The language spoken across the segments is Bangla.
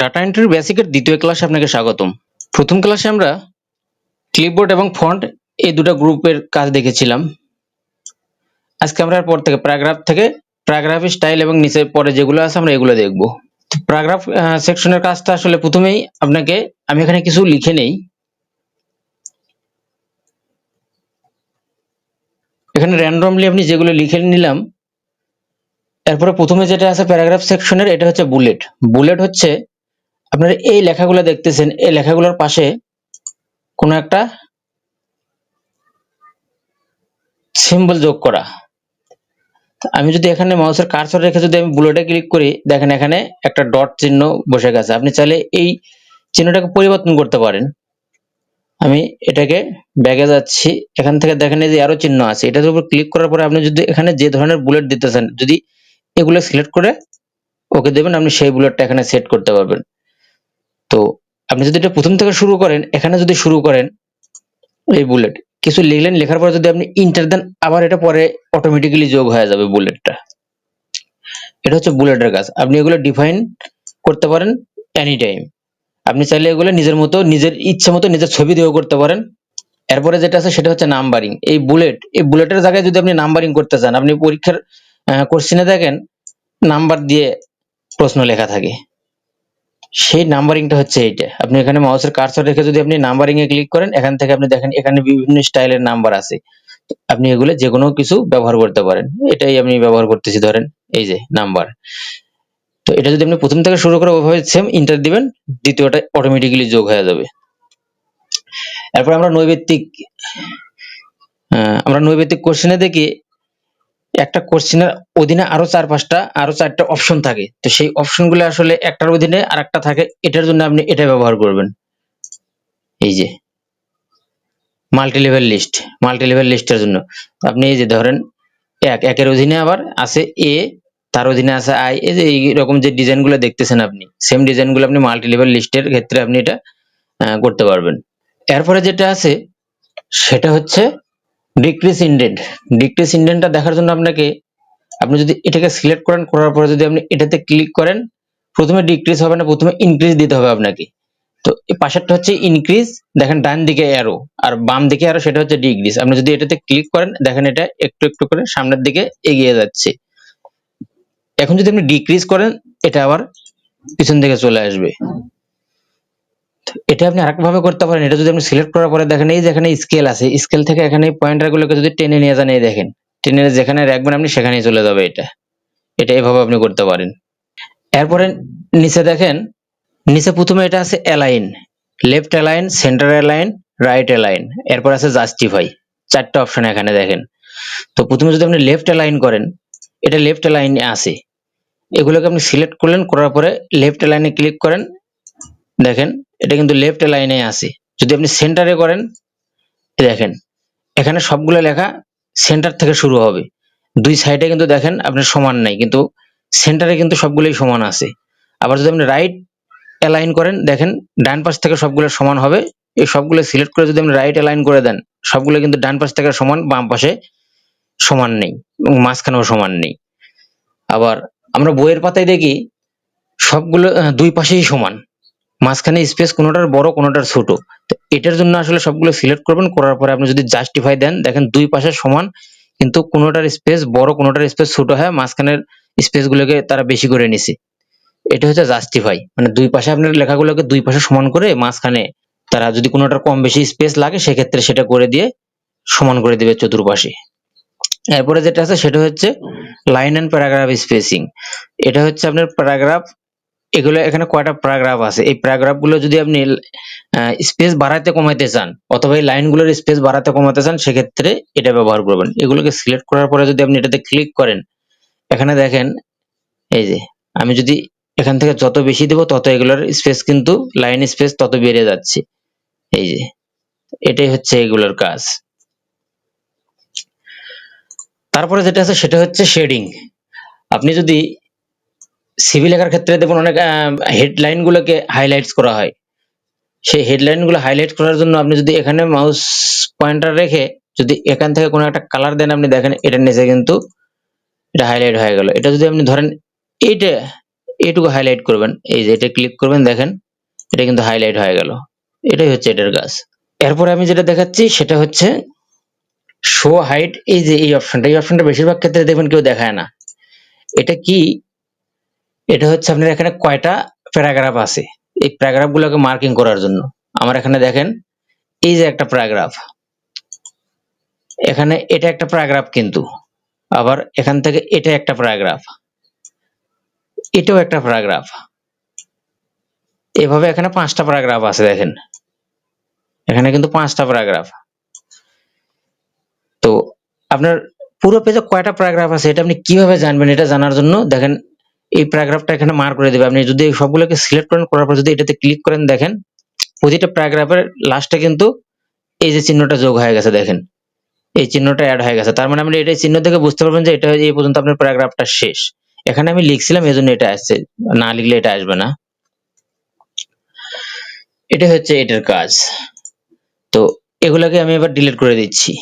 ডাটা এন্ট্রির বেসিকের দ্বিতীয় ক্লাসে আপনাকে স্বাগতম। প্রথম ক্লাসে আমরা ক্লিপবোর্ড এবং ফন্ট এই দুটো গ্রুপের কাজ দেখেছিলাম। আজকে আমরা এরপর থেকে প্যারাগ্রাফ স্টাইল এবং নিচে পরে যেগুলো আছে আমরা এগুলো দেখব। প্যারাগ্রাফ সেকশনের কাজটা আসলে প্রথমেই আপনাকে আমি এখানে কিছু লিখে নেই। এখানে র্যান্ডমলি আপনি যেগুলো লিখে নিলাম। এরপরে প্রথমে যেটা আছে প্যারাগ্রাফ সেকশনের, এটা হচ্ছে বুলেট। বুলেট হচ্ছে আপনারা এই লেখাগুলো দেখতেছেন, এই লেখাগুলোর পাশে কোনো একটা সিম্বল যোগ করা। আমি যদি এখানে মাউসের কার্সর রেখে যদি আমি বুলেটে ক্লিক করি, দেখেন এখানে একটা ডট চিহ্ন বসে গেছে। আপনি চাইলে এই চিহ্নটাকে পরিবর্তন করতে পারেন। আমি এটাকে ব্যাগে যাচ্ছি, এখান থেকে দেখেন এই যে আরো চিহ্ন আছে, এটার উপর ক্লিক করার পরে আপনি যদি এখানে যে ধরনের বুলেট দিতেছেন, যদি এগুলো সিলেক্ট করে ওকে দেবেন, আপনি সেই বুলেটটা এখানে সেট করতে পারবেন। তো আপনি যদি এটা প্রথম থেকে শুরু করেন, এখানে যদি শুরু করেন এই বুলেট কিছু লিখলেন, লেখার পরে যদি আপনি ইন্টার দেন, আবার এটা পরে অটোমেটিক্যালি যোগ হয়ে যাবে বুলেটটা। এটা হচ্ছে বুলেটের কাজ। আপনি এগুলো ডিফাইন করতে পারেন এনি টাইম। আপনি চাইলে এগুলো নিজের মতো, নিজের ইচ্ছা মতো নিজের ছবি দিয়েও করতে পারেন। এরপরে যেটা আছে সেটা হচ্ছে নাম্বারিং। এই বুলেটের জায়গায় যদি আপনি নাম্বারিং করতে চান, আপনি পরীক্ষার কোশ্চেনে দেখেন নাম্বার দিয়ে প্রশ্ন লেখা থাকে, সেই নাম্বারিংটা হচ্ছে এইটা। আপনি এখানে মাউসের কার্সর রেখে যদি আপনি নাম্বারিং এ ক্লিক করেন, এখান থেকে আপনি দেখেন এখানে বিভিন্ন স্টাইলের নাম্বার আছে। আপনি এগুলো যে কোনো কিছু ব্যবহার করতে পারেন। এটাই আমি ব্যবহার করতেছি, ধরেন এই যে নাম্বার। তো এটা যদি আপনি প্রথম থেকে শুরু করে ওইভাবে সেম ইন্টার দিবেন, দ্বিতীয়টা অটোমেটিক্যালি যোগ হয়ে যাবে। এরপর আমরা নৈবেত্তিক কোশ্চেনে দেখি একটা কোশ্চেনের অধীনে আরো চারটা অপশন থাকে। তো সেই অপশনগুলো আসলে একটার অধীনে আরেকটা থাকে, এটার জন্য আপনি এটা ব্যবহার করবেন। এই যে মাল্টিলেভেল লিস্টের জন্য আপনি এই যে ধরেন একের অধীনে আবার আছে এ, তার অধীনে আছে আই। এই যে এইরকম যে ডিজাইনগুলো দেখতেছেন, আপনি সেম ডিজাইনগুলো আপনি মাল্টিলেভেল লিস্টের ক্ষেত্রে আপনি এটা করতে পারবেন। এরপরে যেটা আছে সেটা হচ্ছে ডিক্রিজ ইন্ডেন্টটা দেখার জন্য আপনি যদি এটাকে সিলেক্ট করেন, করার পরে যদি আপনি এটাতে ক্লিক করেন, প্রথমে ডিক্রিজ হবে না, প্রথমে ইনক্রিজ দিতে হবে আপনাকে। তো এই পাশেরটা হচ্ছে ইনক্রিজ, দেখেন ডান দিকে অ্যারো, আর বাম দিকে অ্যারো, সেটা হচ্ছে ডিক্রিজ। আপনি যদি এটাতে ক্লিক করেন, দেখেন এটা একটু একটু করে সামনের দিকে এগিয়ে যাচ্ছে। এখন যদি আপনি ডিক্রিজ করেন, এটা আবার পিছন দিকে চলে আসবে। এটা আপনি আরেকভাবে করতে পারেন। এটা যদি আপনি সিলেক্ট করার পরে দেখেন এই যে এখানে স্কেল আছে, স্কেল থেকে এখানে পয়েন্টারগুলোকে যদি টেনে নিয়ে যান, এই দেখেন টেনে যেখানে রাখবেন আপনি সেখানেই চলে যাবে। এটা এভাবে আপনি করতে পারেন। এরপরে নিচে দেখেন, নিচে প্রথমে এটা আছে align, left align, centre align, right align, এরপর আছে জাস্টিফাই। চারটা অপশন এখানে দেখেন। তো প্রথমে যদি আপনি লেফট অ্যালাইন করেন, এটা লেফট অ্যালাইনে আছে, এগুলোকে আপনি সিলেক্ট করলেন, করার পরে লেফট অ্যালাইনে ক্লিক করেন, দেখেন এটা কিন্তু লেফট অ্যালাইনে আছে। যদি আপনি সেন্টারে করেন, দেখেন এখানে সবগুলো লেখা সেন্টার থেকে শুরু হবে। দুই সাইডে কিন্তু দেখেন আপনার সমান নাই, কিন্তু সেন্টারে কিন্তু সবগুলোই সমান আছে। আবার যদি আপনি রাইট অ্যালাইন করেন, দেখেন ডান পাশ থেকে সবগুলো সমান হবে। এই সবগুলো সিলেক্ট করে যদি আপনি রাইট অ্যালাইন করে দেন, সবগুলো কিন্তু ডান পাশ থেকে সমান, বাম পাশে সমান নেই এবং মাঝখানেও সমান নেই। আবার আমরা বইয়ের পাতায় দেখি সবগুলো দুই পাশেই সমান, মাঝখানে স্পেস কোনোটার বড় কোনোটার ছোট। তো এটার জন্য আসলে সবগুলো সিলেক্ট করবেন, করার পরে আপনি যদি জাস্টিফাই দেন, দেখেন দুই পাশে সমান, কিন্তু কোনোটার স্পেস বড় কোনোটার স্পেস ছোট হয়, মাঝখানের স্পেস গুলোকে তারা বেশি করে নিছে। এটা হচ্ছে জাস্টিফাই, মানে দুই পাশে আপনার লেখাগুলোকে দুই পাশে সমান করে, মাঝখানে তারা যদি কোনোটার কম বেশি স্পেস লাগে সেক্ষেত্রে সেটা করে দিয়ে সমান করে দিবে চতুর্পাশে। এরপরে যেটা আছে সেটা হচ্ছে লাইন এন্ড প্যারাগ্রাফ স্পেসিং। এটা হচ্ছে আপনার প্যারাগ্রাফ, এগুলো এখানে কয়টা প্যারাগ্রাফ আছে, এই প্যারাগ্রাফ গুলো যদি আপনি স্পেস বাড়াতে কমাইতে চান, অথবা এই লাইনগুলোর স্পেস বাড়াতে কমাতে চান, সেক্ষেত্রে এটা ব্যবহার করবেন। এগুলোকে সিলেক্ট করার পরে যদি আপনি এটাতে ক্লিক করেন, এখানে দেখেন এই যে আমি যদি এখান থেকে যত বেশি দেব, তত এগুলোর স্পেস কিন্তু লাইন স্পেস তত বেড়ে যাচ্ছে। এই যে এটাই হচ্ছে এগুলোর কাজ। তারপরে যেটা আছে সেটা হচ্ছে শেডিং। আপনি যদি সিভি লেখার ক্ষেত্রে দেখুন অনেক হেডলাইন গুলোকে হাইলাইটস করা হয়। সেই হেডলাইন গুলো হাইলাইট করার জন্য আপনি যদি এখানে মাউস পয়েন্টার রেখে যদি এখান থেকে কোনো একটা কালার দেন, আপনি দেখেন এটার নিচে কিন্তু এটা হাইলাইট হয়ে গেল। এটা যদি আপনি ধরেন এইটা এইটুকু হাইলাইট করবেন, এই যে এটা ক্লিক করবেন, দেখেন এটা কিন্তু হাইলাইট হয়ে গেল। এটাই হচ্ছে এটার কাজ। এরপরে আমি যেটা দেখাচ্ছি সেটা হচ্ছে শো হাইট। এই যে এই অপশনটা বেশিরভাগ ক্ষেত্রে দেখবেন কেউ দেখায় না। এটা কি? এটা হচ্ছে আপনার এখানে কয়টা প্যারাগ্রাফ আছে, এই প্যারাগ্রাফ গুলোকে মার্কিং করার জন্য। আমার এখানে দেখেন এই যে একটা প্যারাগ্রাফ, এখানে এটা একটা প্যারাগ্রাফ, কিন্তু আবার এখান থেকে এটা একটা প্যারাগ্রাফ, এটাও একটা প্যারাগ্রাফ, এভাবে এখানে 5টা প্যারাগ্রাফ আছে। দেখেন এখানে কিন্তু 5টা প্যারাগ্রাফ। তো আপনার পুরো পেজে কয়টা প্যারাগ্রাফ আছে এটা আপনি কিভাবে জানবেন? এটা জানার জন্য দেখেন এই প্যারাগ্রাফটা এখানে মার্ক করে দিবে। আপনি যদি সবগুলোকে সিলেক্ট করেন, করার পর যদি এটাতে ক্লিক করেন, দেখেন প্রতিটা প্যারাগ্রাফের লাস্টে কিন্তু এই যে চিহ্নটা যোগ হয়ে গেছে, দেখেন এই চিহ্নটা অ্যাড হয়ে গেছে। তার মানে আপনি এটা চিহ্ন থেকে বুঝতে পারবেন যে এটা এই পর্যন্ত আপনার প্যারাগ্রাফটা শেষ। এখানে আমি লিখছিলাম এজন্য এটা আসছে, না লিখলে এটা আসবে না। এটা হচ্ছে এটার কাজ। তো এগুলাকে আমি এবার ডিলিট করে দিচ্ছি।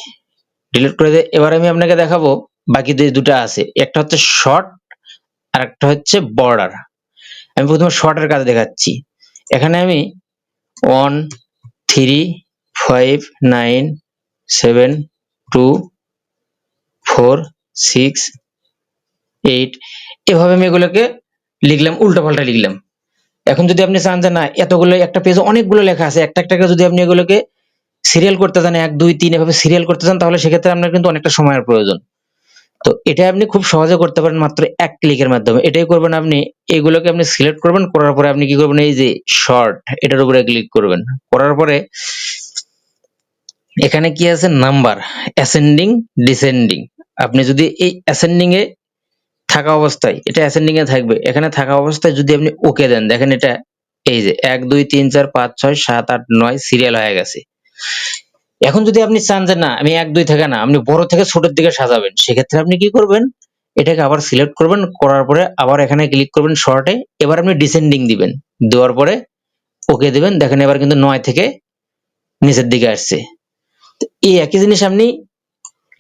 ডিলিট করে দিয়ে এবার আমি আপনাকে দেখাবো বাকি যে দুটো আছে, একটা হচ্ছে শর্ট আর একটা হচ্ছে বর্ডার। আমি প্রথমে শর্টের কাজ দেখাচ্ছি। এখানে আমি 1 3 5 9 7 2 4 6 8 এভাবে আমি এগুলোকে লিখলাম, উল্টাপাল্টা লিখলাম। এখন যদি আপনি চান যে না এতগুলো একটা পেজে অনেকগুলো লেখা আছে, একটা একটা যদি আপনি এগুলোকে সিরিয়াল করতে চান, 1 2 3 এভাবে সিরিয়াল করতে চান, তাহলে সেক্ষেত্রে আপনার কিন্তু অনেকটা সময়ের প্রয়োজন। তো এটা আপনি খুব সহজে করতে পারেন মাত্র এক ক্লিকের মাধ্যমে। এটাই করবেন আপনি, এগুলোকে আপনি সিলেক্ট করবেন, করার পরে আপনি কি করবেন, এই যে শর্ট এটার উপরে ক্লিক করবেন, করার পরে এখানে কি আছে নাম্বার, অ্যাসেন্ডিং ডিসেন্ডিং। আপনি যদি এই অ্যাসেন্ডিং এ থাকা অবস্থায়, এটা অ্যাসেন্ডিং এ থাকবে, এখানে থাকা অবস্থায় যদি আপনি ওকে দেন, দেখেন এটা এই যে 1 2 3 4 5 6 7 8 9 সিরিয়াল হয়ে গেছে। এখন যদি আপনি চান যে না আমি 1 2 থেকে না, আপনি বড় থেকে ছোটের দিকে সাজাবেন, সেক্ষেত্রে আপনি কি করবেন, এটাকে আবার সিলেক্ট করবেন, করার পরে আবার এখানে ক্লিক করবেন শর্টে, এবার আপনি ডিসেন্ডিং দিবেন, দেওয়ার পরে ওকে দিবেন। দেখেন এবার কিন্তু 9 থেকে নিচের দিকে আসছে। এই একই জিনিস আপনি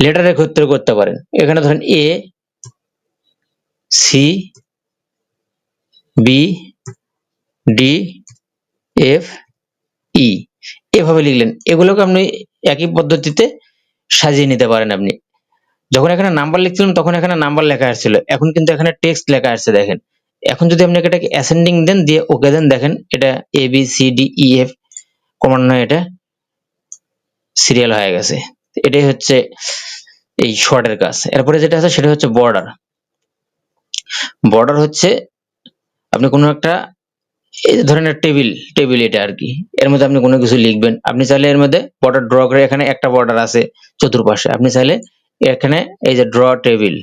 লেটারের ক্ষেত্রে করতে পারেন। এখানে ধরেন A C B D F E এভাবে লিখলেন। এগুলোকে আপনি একই পদ্ধতিতে সাজিয়ে নিতে পারেন। আপনি যখন এখানে নাম্বার লিখছিলাম তখন এখানে নাম্বার লেখা আসছিল, এখন কিন্তু এখানে টেক্সট লেখা আসছে। দেখেন এখন যদি আপনি এটাকে অ্যাসেন্ডিং দেন, দিয়ে ওকে দেন, দেখেন এটা A B C D E F ক্রমান্বয়ে এটা সিরিয়াল হয়ে গেছে। এটাই হচ্ছে এই শর্টের কাজ। এরপরে যেটা আছে সেটা হচ্ছে বর্ডার। বর্ডার হচ্ছে আপনি কোনো একটা এই ধরনের টেবিল এটা আর কি, এর মধ্যে আপনি কোনো কিছু লিখবেন, আপনি চাইলে এর মধ্যে বর্ডার ড্র করে, এখানে একটা বর্ডার আছে চতুর্পাশে, আপনি চাইলে এখানে এই যে ড্র টেবিল,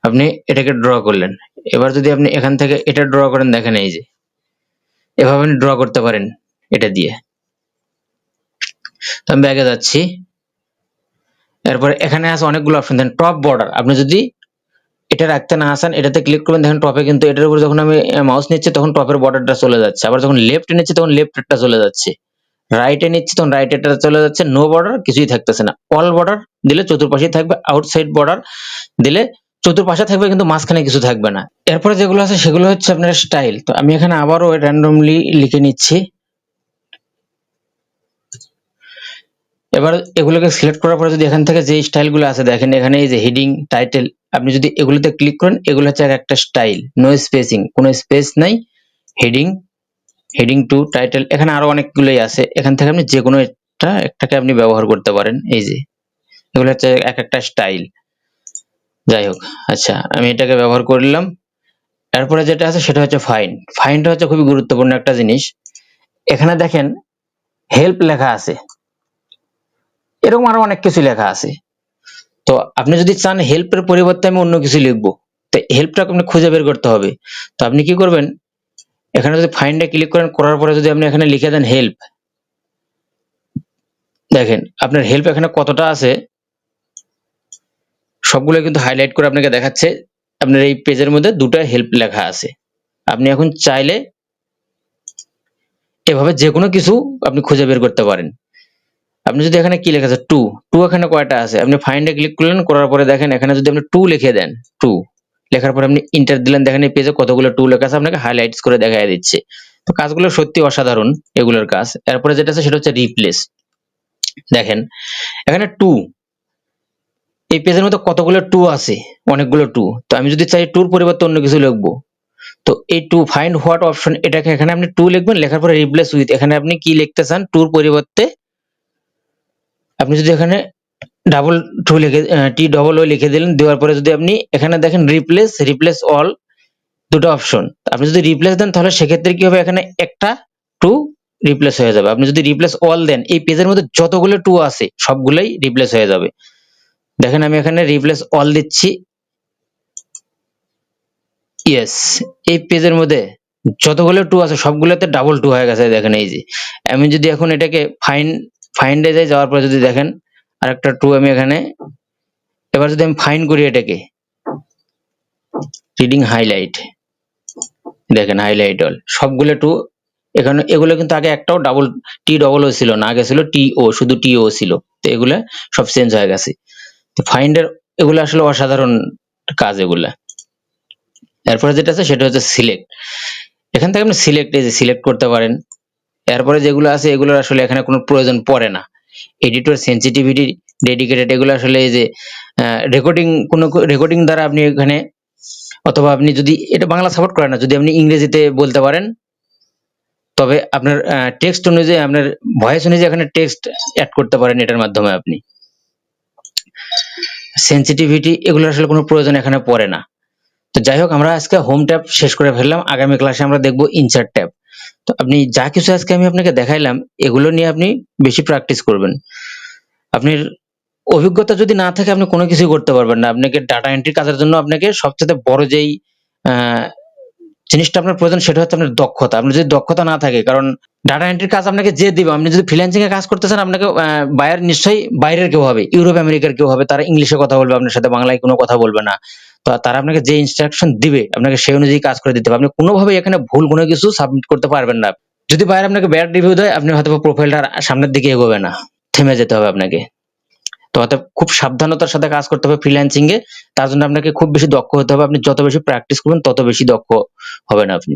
আপনি এটাকে ড্র করলেন। এবার যদি আপনি এখান থেকে এটা ড্র করেন, দেখেন এই যে এভাবে আপনি ড্র করতে পারেন এটা দিয়ে। তো আমি ব্যাগে যাচ্ছি, এরপরে এখানে আছে অনেকগুলো অপশন। দেন টপ বর্ডার, আপনি যদি এটা রাখতে না আসেন, এটাতে ক্লিক করবেন, দেখেন টপে কিন্তু এটার উপর যখন আমি মাউস নিচ্ছি তখন টপের বর্ডারটা চলে যাচ্ছে, আবার যখন লেফট নিচ্ছি তখন লেফটটা চলে যাচ্ছে, রাইটে নিচ্ছি তখন রাইটেরটা চলে যাচ্ছে। নো বর্ডার কিছুই থাকতেছে না। অল বর্ডার দিলে চতুর্পাশেই থাকবে, আউটসাইড বর্ডার দিলে চতুর্পাশে থাকবে কিন্তু মাঝখানে কিছু থাকবে না। এরপরে যেগুলো আছে সেগুলো হচ্ছে আপনার স্টাইল। তো আমি এখানে আবারও র্যান্ডমলি লিখে নিচ্ছি। এবার এগুলোকে সিলেক্ট করার পরে যদি এখান থেকে যে স্টাইলগুলো আছে, দেখেন এখানে এই যে হেডিং টাইটেল, আপনি যদি এগুলোতে ক্লিক করেন, এগুলো হচ্ছে একটা স্টাইল, নো স্পেসিং, কোনো স্পেস নাই, হেডিং, হেডিং টু, টাইটেল, এখানে আরো অনেকগুলোই আছে। এখান থেকে আপনি যে কোনো একটাকে আপনি ব্যবহার করতে পারেন। এই যে এগুলো হচ্ছে এক একটা স্টাইল। যাই হোক, আচ্ছা আমি এটাকে ব্যবহার করলাম। এরপরে যেটা আছে সেটা হচ্ছে ফাইন্ড। ফাইন্ডটা হচ্ছে খুবই গুরুত্বপূর্ণ একটা জিনিস। এখানে দেখেন হেল্প লেখা আছে, এরকম আরো অনেক কিছু লেখা আছে। তো আপনি যদি চান হেল্পের পরিবর্তে আমি অন্য কিছু লিখবো, তো হেল্পটা আপনি খুঁজে বের করতে হবে। তো আপনি কি করবেন, এখানে যদি ফাইন্ডে ক্লিক করেন, করার পরে যদি আপনি এখানে লিখে দেন হেল্প, দেখেন আপনার হেল্প এখানে কতটা আছে সবগুলো কিন্তু হাইলাইট করে আপনাকে দেখাচ্ছে। আপনার এই পেজের মধ্যে দুটো হেল্প লেখা আছে। আপনি এখন চাইলে এভাবে যে কোনো কিছু আপনি খুঁজে বের করতে পারেন। আপনি যদি এখানে কি লেখা আছে টু এখানে কয়টা আছে, আপনি ফাইন্ডে ক্লিক করলেন, করার পরে দেখেন এখানে যদি আপনি টু লিখে দেন, টু লেখার পর আপনি ইন্টার দিলেন, দেখেন এই পেজে কতগুলো টু লেখা আছে, আপনাকে হাইলাইটস করে দেখায় দিচ্ছে। তো কাজগুলো সত্যি অসাধারণ এগুলোর কাজ। এরপরে যেটা আছে সেটা হচ্ছে রিপ্লেস। দেখেন এখানে টু, এই পেজের মধ্যে কতগুলো টু আছে, অনেকগুলো টু। তো আমি যদি চাই টুর পরিবর্তে অন্য কিছু লিখবো, তো এই টু ফাইন্ড হোয়াট অপশন, এটাকে এখানে আপনি টু লিখবেন, লেখার পরে রিপ্লেস উইথ, এখানে আপনি কি লিখতে চান টুর পরিবর্তে আপনি যদি এখানে ডাবল টু লিখে টি ডবল ও লিখে দিলেন, দেওয়ার পরে যদি আপনি এখানে দেখেন রিপ্লেস অল, দুটো অপশন। আপনি যদি রিপ্লেস দেন তাহলে সেক্ষেত্রে কি হবে, এখানে একটা টু রিপ্লেস হয়ে যাবে। আপনি যদি রিপ্লেস অল দেন, এই পেজের মধ্যে যতগুলো টু আছে সবগুলোই রিপ্লেস হয়ে যাবে। দেখেন আমি এখানে রিপ্লেস অল দিচ্ছি, ইয়েস, এই পেজের মধ্যে যতগুলো টু আছে সবগুলোতে ডাবল টু হয়ে গেছে। দেখেন এই যে আমি যদি এখন এটাকে ফাইন্ডে যাই, যাওয়ার পরে যদি দেখেন আরেকটা টু আমি এখানে, এবার যদি আমি ফাইন্ড করি এটাকে রিডিং হাইলাইট, দেখেন হাইলাইট অল সবগুলো টু এখানে, এগুলো কিন্তু আগে একটাও ডাবল টি ডবল ও ছিল না, আগে ছিল টি ও, শুধু টি ও ছিল। তো এগুলা সব চেঞ্জ হয়ে গেছে। তো ফাইন্ডের এগুলো আসলে অসাধারণ কাজ এগুলা। এরপরে যেটা আছে সেটা হচ্ছে সিলেক্ট। এখান থেকে আপনি সিলেক্ট করতে পারেন। এরপরে যেগুলো আছে এগুলোর আসলে এখানে কোনো প্রয়োজন পড়ে না। এডিটর সেনসিটিভিটি ডেডিকেটেড, এগুলো আসলে এই যে রেকর্ডিং দ্বারা আপনি এখানে, অথবা আপনি যদি এটা বাংলা সাপোর্ট করে না, যদি আপনি ইংরেজিতে বলতে পারেন, তবে আপনার টেক্সট অনুযায়ী, আপনার ভয়েস অনুযায়ী এখানে টেক্সট অ্যাড করতে পারেন এটার মাধ্যমে আপনি। সেনসিটিভিটি এগুলো আসলে কোনো প্রয়োজন এখানে পড়ে না। তো যাই হোক, আমরা আজকে হোম ট্যাব শেষ করে ফেললাম। আগামী ক্লাসে আমরা দেখবো ইনসার্ট ট্যাব। তো আপনি যা কিছু আজকে আমি আপনাকে দেখাইলাম এগুলো নিয়ে আপনি বেশি প্র্যাকটিস করবেন। আপনার অভিজ্ঞতা যদি না থাকে আপনি কোনো কিছু করতে পারবেন না। আপনাকে ডাটা এন্ট্রি কাজের জন্য আপনাকে সবচেয়ে বড় যেই জিনিসটা আপনার প্রয়োজন সেটা হচ্ছে আপনার দক্ষতা। আপনার যদি দক্ষতা না থাকে, কারণ ডাটা এন্ট্রির কাজ আপনাকে যে দিবে, আপনি যদি ফ্রিল্যান্সিং এ কাজ করতে চান, আপনাকে বায়ার নিশ্চয়ই বাইরের কেউ হবে, ইউরোপ আমেরিকার কেউ হবে, তারা ইংলিশে কথা বলবে আপনার সাথে, বাংলায় কোনো কথা বলবে না। তো তারা আপনাকে যে ইনস্ট্রাকশন দিবে আপনাকে সেই অনুযায়ী কাজ করে দিতে হবে। আপনি কোনোভাবেই এখানে ভুল কোনো কিছু সাবমিট করতে পারবেন না। যদি বায়ার আপনাকে ব্যাড রিভিউ দেয়, আপনি হয়তো প্রোফাইলটা সামনের দিকে এগোবে না, থেমে যেতে হবে আপনাকে। তো অতএব খুব সাবধানতার সাথে কাজ করতে হবে ফ্রিল্যান্সিং এ। তার জন্য আপনাকে খুব বেশি দক্ষ হতে হবে। আপনি যত বেশি প্র্যাকটিস করবেন তত বেশি দক্ষ হবেন আপনি।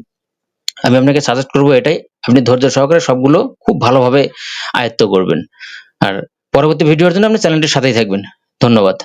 আমি আপনাকে সাজেস্ট করবো এটাই, আপনি ধৈর্য সহকারে সবগুলো খুব ভালোভাবে আয়ত্ত করবেন। আর পরবর্তী ভিডিওর জন্য আপনি চ্যানেলটির সাথেই থাকবেন। ধন্যবাদ।